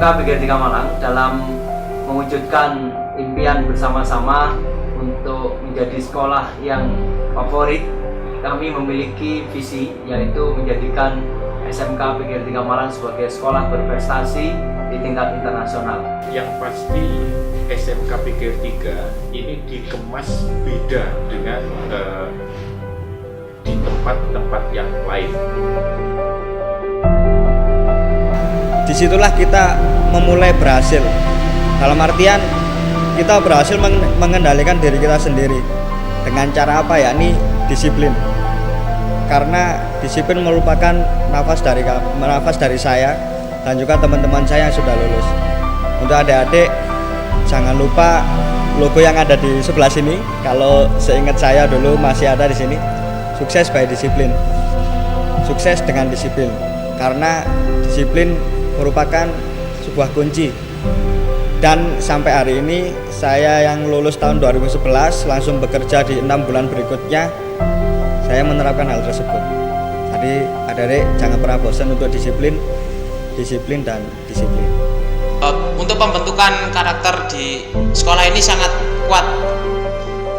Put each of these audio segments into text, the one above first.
SMK PGRI 3 Malang dalam mewujudkan impian bersama-sama untuk menjadi sekolah yang favorit, kami memiliki visi yaitu menjadikan SMK PGRI 3 Malang sebagai sekolah berprestasi di tingkat internasional. Yang pasti SMK PGRI 3 ini dikemas beda dengan di tempat-tempat yang lain. Disitulah kita memulai berhasil. Dalam artian kita berhasil mengendalikan diri kita sendiri dengan cara apa, yakni disiplin. Karena disiplin merupakan nafas dari saya dan juga teman-teman saya yang sudah lulus. Untuk adik-adik, jangan lupa logo yang ada di sebelah sini. Kalau seingat saya dulu masih ada di sini. Sukses by disiplin. Sukses dengan disiplin. Karena disiplin merupakan sebuah kunci. Dan sampai hari ini saya yang lulus tahun 2011 langsung bekerja di 6 bulan berikutnya, saya menerapkan hal tersebut. Jadi adik-adik jangan pernah bosan untuk disiplin dan disiplin. Untuk pembentukan karakter di sekolah ini sangat kuat.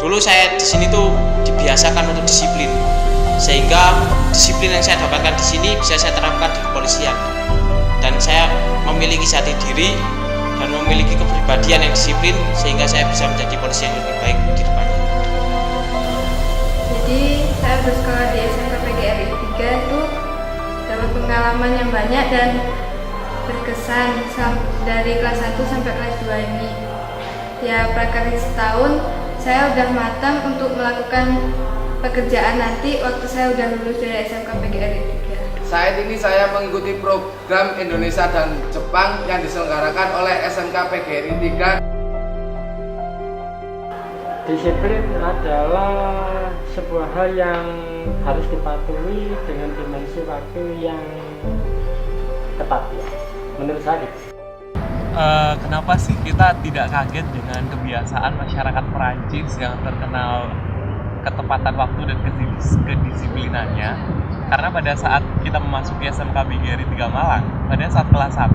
Dulu saya di sini tuh dibiasakan untuk disiplin, sehingga disiplin yang saya dapatkan di sini bisa saya terapkan di kepolisian. Dan saya memiliki jati diri dan memiliki kepribadian yang disiplin sehingga saya bisa menjadi polisi yang lebih baik di depannya. Jadi saya bersekolah di SMK PGRI 3 itu dapat pengalaman yang banyak dan berkesan dari kelas 1 sampai kelas 2 ini. Ya praktek setahun saya udah matang untuk melakukan pekerjaan nanti waktu saya udah lulus dari SMK PGRI 3. Saat ini saya mengikuti program Indonesia dan Jepang yang diselenggarakan oleh SMK PGRI 3. Disiplin adalah sebuah hal yang harus dipatuhi dengan dimensi waktu yang tepat, ya. Menurut saya. Kenapa sih kita tidak kaget dengan kebiasaan masyarakat Perancis yang terkenal ketepatan waktu dan kedisiplinannya? Karena pada saat kita memasuki SMK PGRI 3 Malang, pada saat kelas 1,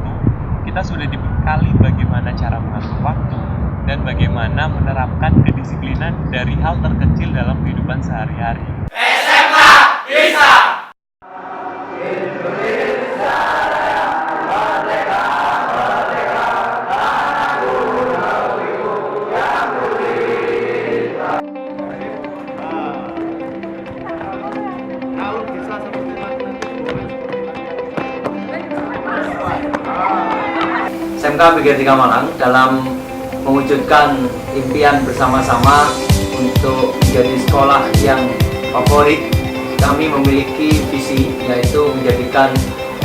kita sudah dibekali bagaimana cara mengatur waktu dan bagaimana menerapkan kedisiplinan dari hal terkecil dalam kehidupan sehari-hari. SMK bisa! SMK PGRI 3 Malang dalam mewujudkan impian bersama-sama untuk menjadi sekolah yang favorit, kami memiliki visi yaitu menjadikan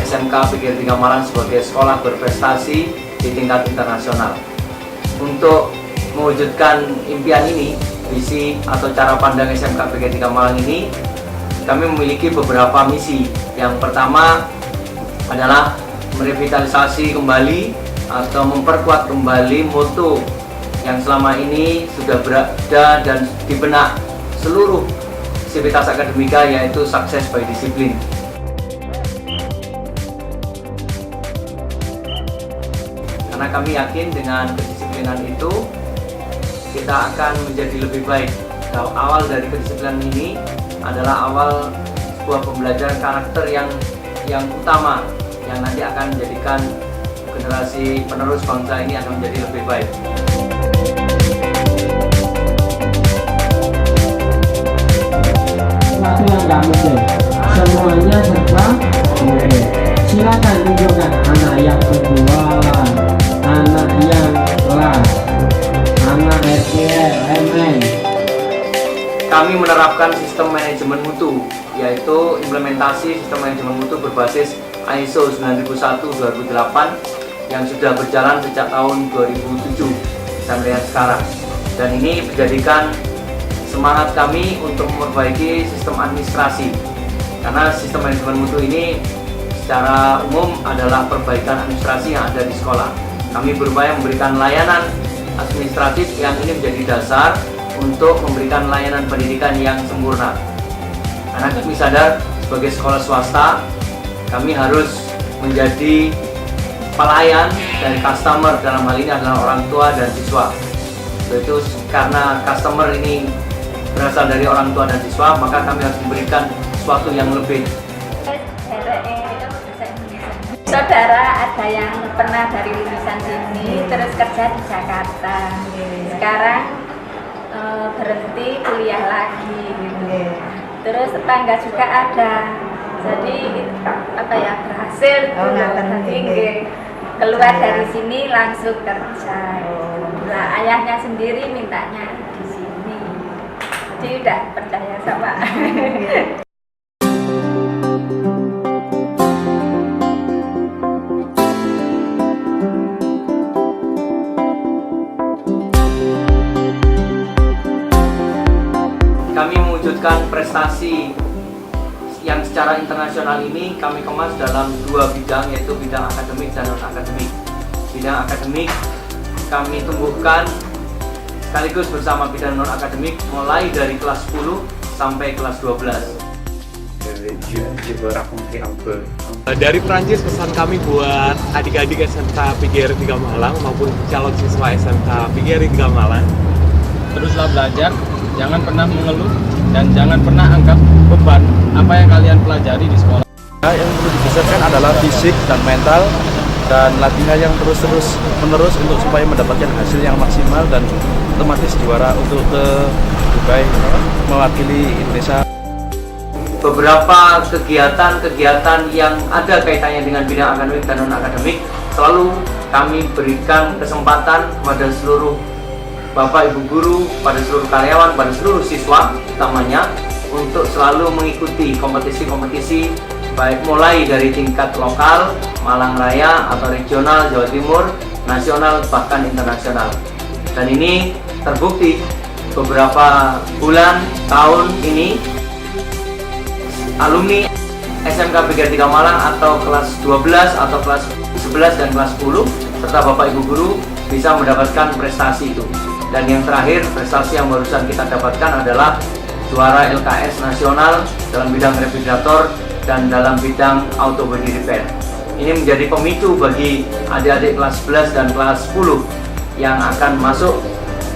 SMK PGRI 3 Malang sebagai sekolah berprestasi di tingkat internasional. Untuk mewujudkan impian ini, visi atau cara pandang SMK PGRI 3 Malang ini, kami memiliki beberapa misi. Yang pertama adalah merevitalisasi kembali atau memperkuat kembali moto yang selama ini sudah berada dan di benak seluruh sivitas akademika, yaitu sukses by disiplin. Karena kami yakin dengan kedisiplinan itu kita akan menjadi lebih baik. Awal dari kedisiplinan ini adalah awal sebuah pembelajaran karakter yang utama yang nanti akan menjadikan generasi penerus bangsa ini akan menjadi lebih baik. Sesuatu yang nggak mungkin, semuanya serba mungkin. Silakan tunjukkan anak yang berjualan, anak yang kelas, anak SPL, MN. Kami menerapkan sistem manajemen mutu, yaitu implementasi sistem manajemen mutu berbasis ISO 9001-2008 yang sudah berjalan sejak tahun 2007 sampai sekarang. Dan ini menjadikan semangat kami untuk memperbaiki sistem administrasi. Karena sistem manajemen mutu ini secara umum adalah perbaikan administrasi yang ada di sekolah. Kami berupaya memberikan layanan administratif yang ini menjadi dasar untuk memberikan layanan pendidikan yang sempurna. Karena kami sadar sebagai sekolah swasta, kami harus menjadi pelayan dari customer, dalam hal ini adalah orang tua dan siswa. Yaitu karena customer ini berasal dari orang tua dan siswa, maka kami harus memberikan sesuatu yang lebih. Saudara ada yang pernah dari lulusan sini terus kerja di Jakarta, sekarang berhenti kuliah lagi gitu. Terus tetangga juga ada, jadi berhasil keluar dari sini langsung kerja. Nah, ayahnya sendiri mintanya di sini, jadi udah percaya sama. Kami mewujudkan prestasi yang secara internasional ini kami kemas dalam 2 bidang, yaitu bidang akademik dan non-akademik. Bidang akademik kami tumbuhkan sekaligus bersama bidang non-akademik mulai dari kelas 10 sampai kelas 12. Dari Prancis, pesan kami buat adik-adik SMK PGRI 3 Malang maupun calon siswa SMK PGRI 3 Malang. Teruslah belajar, jangan pernah mengeluh, dan jangan pernah angkat beban apa yang kalian pelajari di sekolah. Yang perlu dibesarkan adalah fisik dan mental, dan latihan yang terus-menerus untuk supaya mendapatkan hasil yang maksimal dan otomatis juara untuk ke Dubai mewakili Indonesia. Beberapa kegiatan-kegiatan yang ada kaitannya dengan bidang akademik dan non-akademik selalu kami berikan kesempatan pada seluruh Bapak Ibu guru, pada seluruh karyawan, pada seluruh siswa utamanya untuk selalu mengikuti kompetisi-kompetisi baik mulai dari tingkat lokal, Malang Raya atau regional, Jawa Timur, nasional bahkan internasional. Dan ini terbukti beberapa bulan tahun ini alumni SMK PGRI 3 Malang atau kelas 12 atau kelas 11 dan kelas 10 serta Bapak Ibu guru bisa mendapatkan prestasi itu. Dan yang terakhir, prestasi yang barusan kita dapatkan adalah juara LKS nasional dalam bidang refrigerator dan dalam bidang auto body repair. Ini menjadi pemicu bagi adik-adik kelas 11 dan kelas 10 yang akan masuk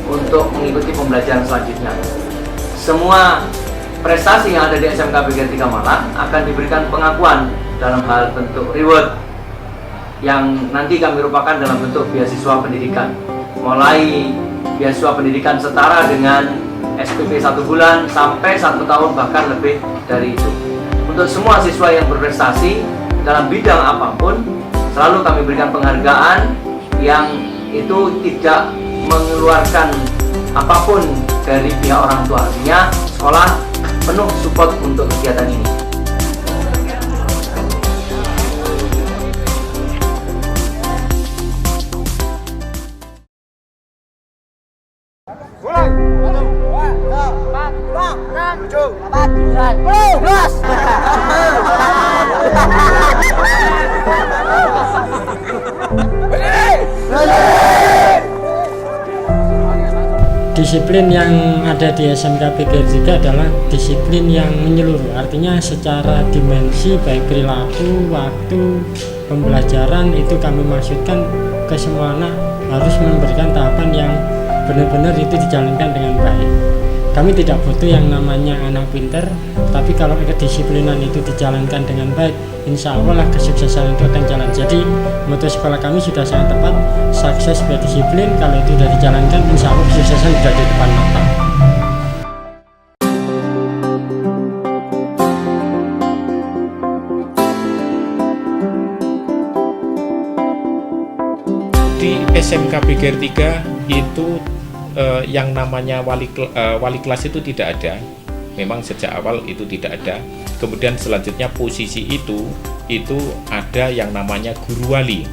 untuk mengikuti pembelajaran selanjutnya. Semua prestasi yang ada di SMK PGRI 3 Malang akan diberikan pengakuan dalam hal bentuk reward yang nanti kami rupakan dalam bentuk beasiswa pendidikan. Mulai beasiswa pendidikan setara dengan SPP 1 bulan sampai 1 tahun bahkan lebih dari itu. Untuk semua siswa yang berprestasi dalam bidang apapun, selalu kami berikan penghargaan yang itu tidak mengeluarkan apapun dari pihak orang tua. Artinya sekolah penuh support untuk kegiatan ini. Disiplin yang ada di SMK PGRI 3 adalah disiplin yang menyeluruh, artinya secara dimensi baik perilaku, waktu, pembelajaran itu kami maksudkan ke semua anak harus memberikan tahapan yang benar-benar itu dijalankan dengan baik. Kami tidak butuh yang namanya anak pinter, tapi kalau kedisiplinan itu dijalankan dengan baik, insya Allah lah kesuksesan itu akan jalan. Jadi motto sekolah kami sudah sangat tepat, sukses berdisiplin. Kalau itu sudah dijalankan, insya Allah kesuksesan sudah di depan mata. Di SMK PGRI 3 itu yang namanya wali kelas itu tidak ada. Memang sejak awal itu tidak ada. Kemudian selanjutnya posisi itu ada yang namanya guru wali.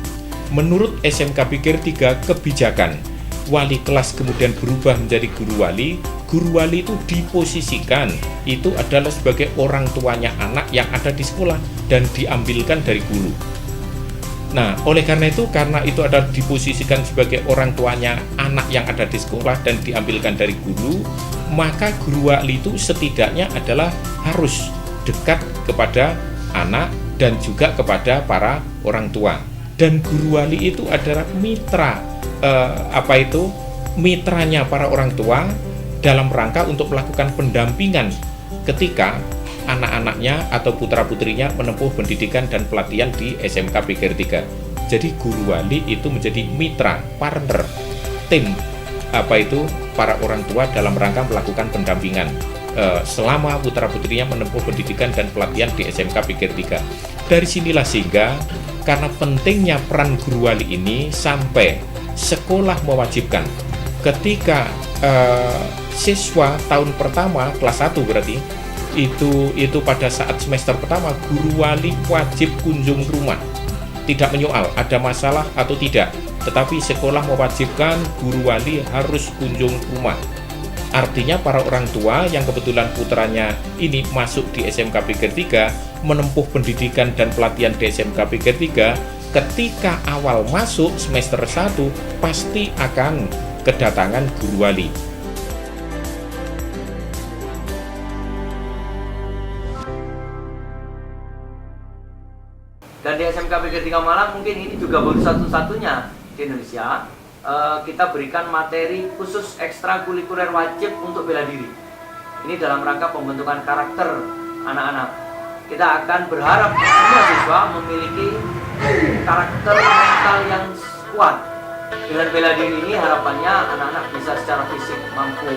Menurut SMK PGRI 3 kebijakan wali kelas kemudian berubah menjadi guru wali. Guru wali itu diposisikan itu adalah sebagai orang tuanya anak yang ada di sekolah dan diambilkan dari guru. Nah, oleh karena itu adalah diposisikan sebagai orang tuanya anak yang ada di sekolah dan diambilkan dari guru, maka guru wali itu setidaknya adalah harus dekat kepada anak dan juga kepada para orang tua. dan guru wali itu adalah mitra mitranya para orang tua dalam rangka untuk melakukan pendampingan ketika anak-anaknya atau putra-putrinya menempuh pendidikan dan pelatihan di SMK PGRI 3. Jadi guru wali itu menjadi mitra, partner, tim para orang tua dalam rangka melakukan pendampingan selama putra-putrinya menempuh pendidikan dan pelatihan di SMK PGRI 3. Dari sinilah sehingga karena pentingnya peran guru wali ini sampai sekolah mewajibkan ketika siswa tahun pertama kelas 1 berarti itu pada saat semester pertama guru wali wajib kunjung rumah, tidak menyoal ada masalah atau tidak, tetapi sekolah mewajibkan guru wali harus kunjung rumah. Artinya para orang tua yang kebetulan putranya ini masuk di SMK PGRI 3, menempuh pendidikan dan pelatihan di SMK PGRI 3, ketika awal masuk semester 1 pasti akan kedatangan guru wali. Dan di SMK PGRI 3 Malang mungkin ini juga baru satu-satunya di Indonesia kita berikan materi khusus ekstrakurikuler wajib untuk bela diri. Ini dalam rangka pembentukan karakter anak-anak. Kita akan berharap semua siswa memiliki karakter mental yang kuat. Dengan bela diri ini harapannya anak-anak bisa secara fisik mampu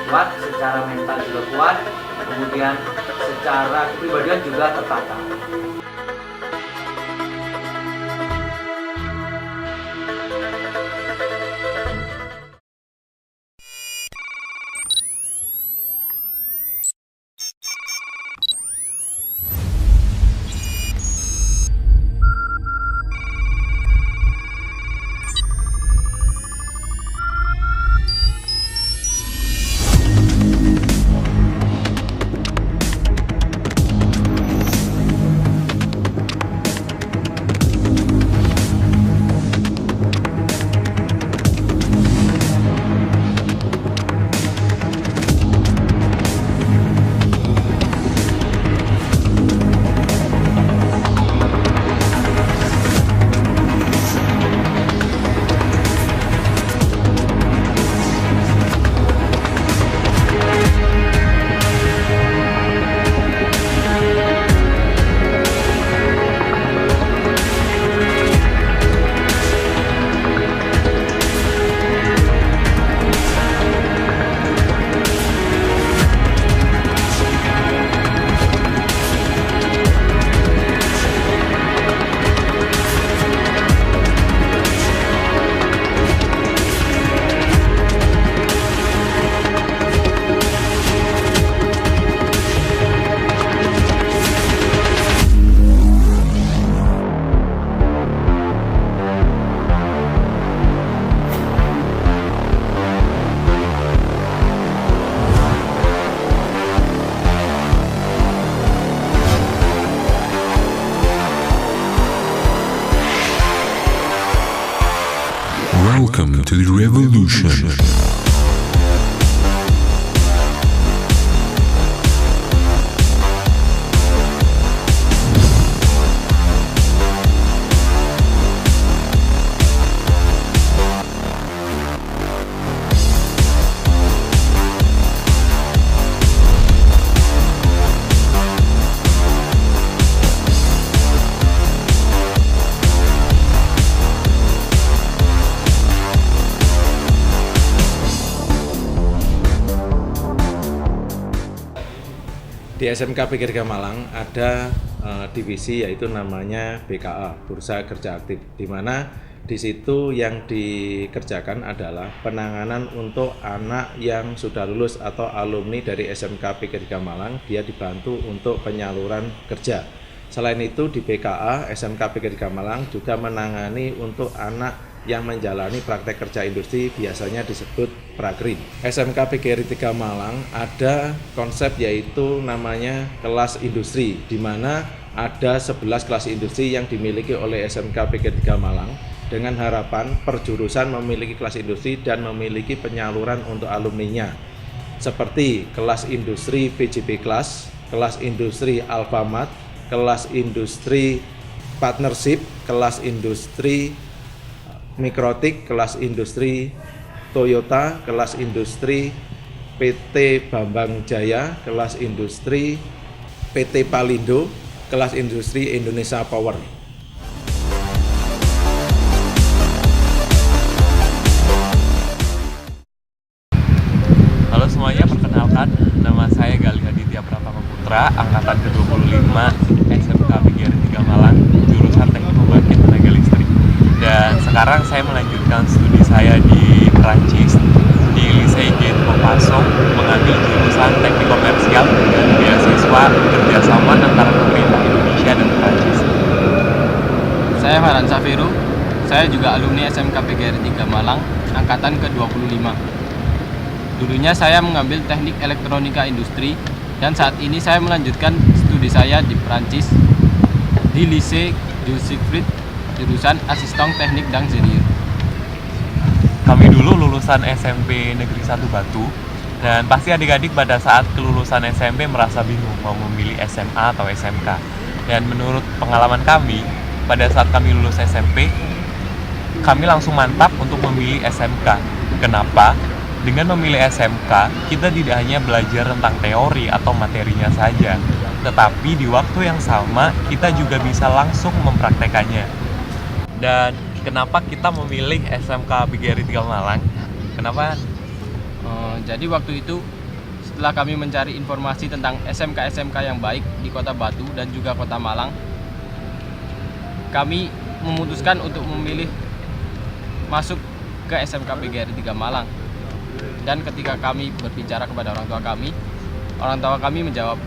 kuat, secara mental juga kuat, kemudian secara kepribadian juga tertata. Welcome to the revolution. Di SMK PGRI 3 Malang ada divisi yaitu namanya BKA, Bursa Kerja Aktif, di mana di situ yang dikerjakan adalah penanganan untuk anak yang sudah lulus atau alumni dari SMK PGRI 3 Malang, dia dibantu untuk penyaluran kerja. Selain itu di BKA, SMK PGRI 3 Malang juga menangani untuk anak yang menjalani praktek kerja industri, biasanya disebut pragreen. SMK PGRI 3 Malang ada konsep yaitu namanya kelas industri, di mana ada 11 kelas industri yang dimiliki oleh SMK PGRI 3 Malang dengan harapan perjurusan memiliki kelas industri dan memiliki penyaluran untuk alumninya, seperti kelas industri PJP kelas industri Alfamart, kelas industri partnership kelas industri Mikrotik, kelas industri Toyota, kelas industri PT Bambang Jaya, kelas industri PT Palindo, kelas industri Indonesia Power. Halo semuanya, perkenalkan nama saya Gali Aditya Pratama Putra, angkatan ke-25 SMK PGRI 3 Malang, jurusan Teknik Pembangkit Tenaga Listrik. Dan sekarang saya melanjutkan studi saya di Perancis, di Lycée Jean Maupassant, mengambil jurusan Teknik Komersial dan beasiswa kerjasama antara pemerintah Indonesia dan Perancis. Saya Farhan Safiru, saya juga alumni SMK PGRI 3 Malang, angkatan ke-25. Dulunya saya mengambil teknik elektronika industri dan saat ini saya melanjutkan studi saya di Perancis di Lycée Jules Siegfried, jurusan Asisten Teknik d'Ingénieur. Kami dulu lulusan SMP Negeri 1 Batu, dan pasti adik-adik pada saat kelulusan SMP merasa bingung mau memilih SMA atau SMK. Dan menurut pengalaman kami, pada saat kami lulus SMP, kami langsung mantap untuk memilih SMK. Kenapa? Dengan memilih SMK, kita tidak hanya belajar tentang teori atau materinya saja, tetapi di waktu yang sama kita juga bisa langsung mempraktekannya. Dan kenapa kita memilih SMK PGRI 3 Malang? Kenapa? Jadi waktu itu setelah kami mencari informasi tentang SMK-SMK yang baik di Kota Batu dan juga Kota Malang, kami memutuskan untuk memilih masuk ke SMK PGRI 3 Malang. Dan ketika kami berbicara kepada orang tua kami menjawab,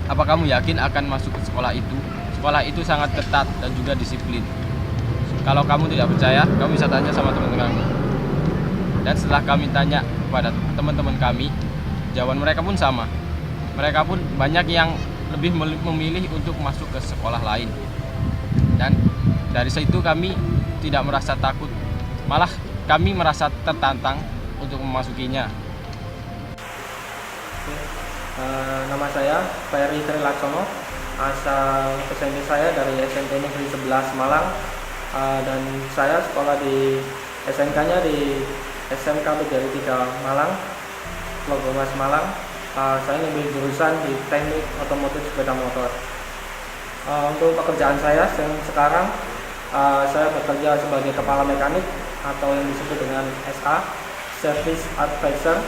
"Apa kamu yakin akan masuk ke sekolah itu? Sekolah itu sangat ketat dan juga disiplin. Kalau kamu tidak percaya, kamu bisa tanya sama teman-teman kamu." Dan setelah kami tanya kepada teman-teman kami, jawaban mereka pun sama. Mereka pun banyak yang lebih memilih untuk masuk ke sekolah lain. Dan dari situ kami tidak merasa takut, malah kami merasa tertantang untuk memasukinya. Nama saya Ferry Trilaksono, asal SMP saya dari SMP Negeri 11 Malang, dan saya sekolah di SMK-nya di SMK PGRI 3 Malang, Logomas Malang. Saya ngambil jurusan di Teknik Otomotif Sepeda Motor. Untuk pekerjaan saya sekarang, saya bekerja sebagai kepala mekanik atau yang disebut dengan SA, Service Advisor,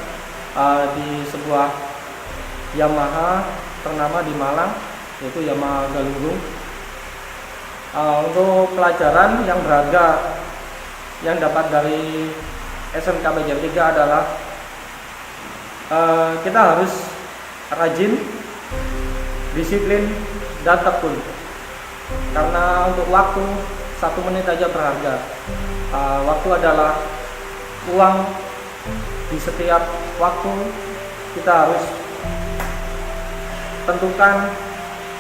di sebuah Yamaha ternama di Malang, yaitu Yamaha Galunggung. Untuk pelajaran yang berharga yang dapat dari SMK PGRI 3 adalah kita harus rajin, disiplin, dan tekun. Karena untuk waktu 1 menit aja berharga. Waktu adalah uang. Di setiap waktu kita harus tentukan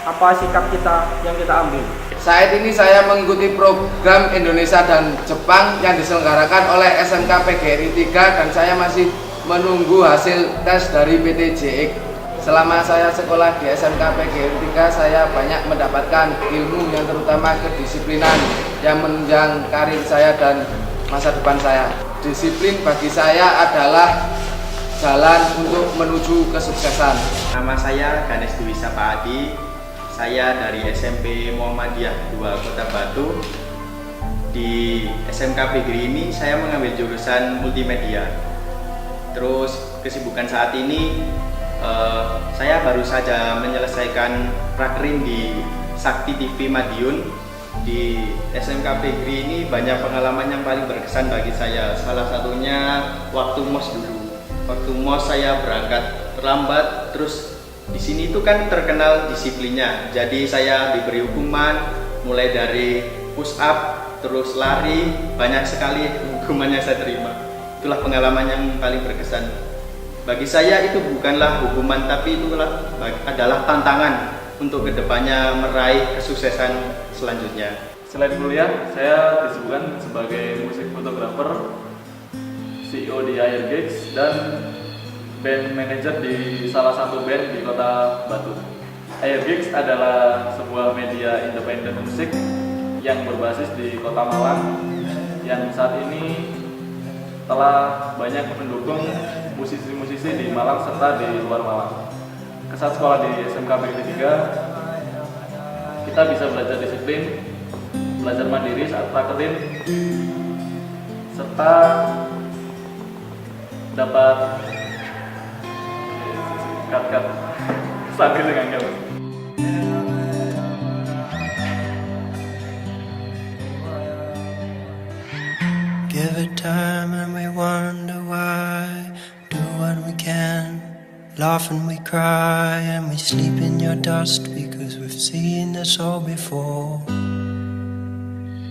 apa sikap kita yang kita ambil. Saat ini saya mengikuti program Indonesia dan Jepang yang diselenggarakan oleh SMK PGRI 3 dan saya masih menunggu hasil tes dari PTJX. Selama saya sekolah di SMK PGRI 3, saya banyak mendapatkan ilmu yang terutama kedisiplinan yang menunjang karir saya dan masa depan saya. Disiplin bagi saya adalah jalan untuk menuju kesuksesan. Nama saya Ganes Dwi Sapaadi. Saya dari SMP Muhammadiyah 2 Kota Batu. Di SMK PGRI ini saya mengambil jurusan multimedia. Terus kesibukan saat ini saya baru saja menyelesaikan prakrim di Sakti TV Madiun. Di SMK PGRI ini banyak pengalaman yang paling berkesan bagi saya. Salah satunya waktu MOS dulu. Waktu MOS saya berangkat terlambat, terus di sini itu kan terkenal disiplinnya. Jadi saya diberi hukuman mulai dari push up, terus lari, banyak sekali hukuman yang saya terima. Itulah pengalaman yang paling berkesan. Bagi saya itu bukanlah hukuman, tapi itulah adalah tantangan untuk kedepannya meraih kesuksesan selanjutnya. Selain kuliah, saya disebutkan sebagai musik fotografer, CEO di Air Gigs, dan band manager di salah satu band di Kota Batu. Airgigs adalah sebuah media independen musik yang berbasis di Kota Malang yang saat ini telah banyak mendukung musisi-musisi di Malang serta di luar Malang. Saat sekolah di SMK PGRI 3, kita bisa belajar disiplin, belajar mandiri saat praktekin, serta dapat cut stabil dengan jauh. Give it time and we wonder why. Do what we can, laugh and we cry, and we sleep in your dust because we've seen this all before.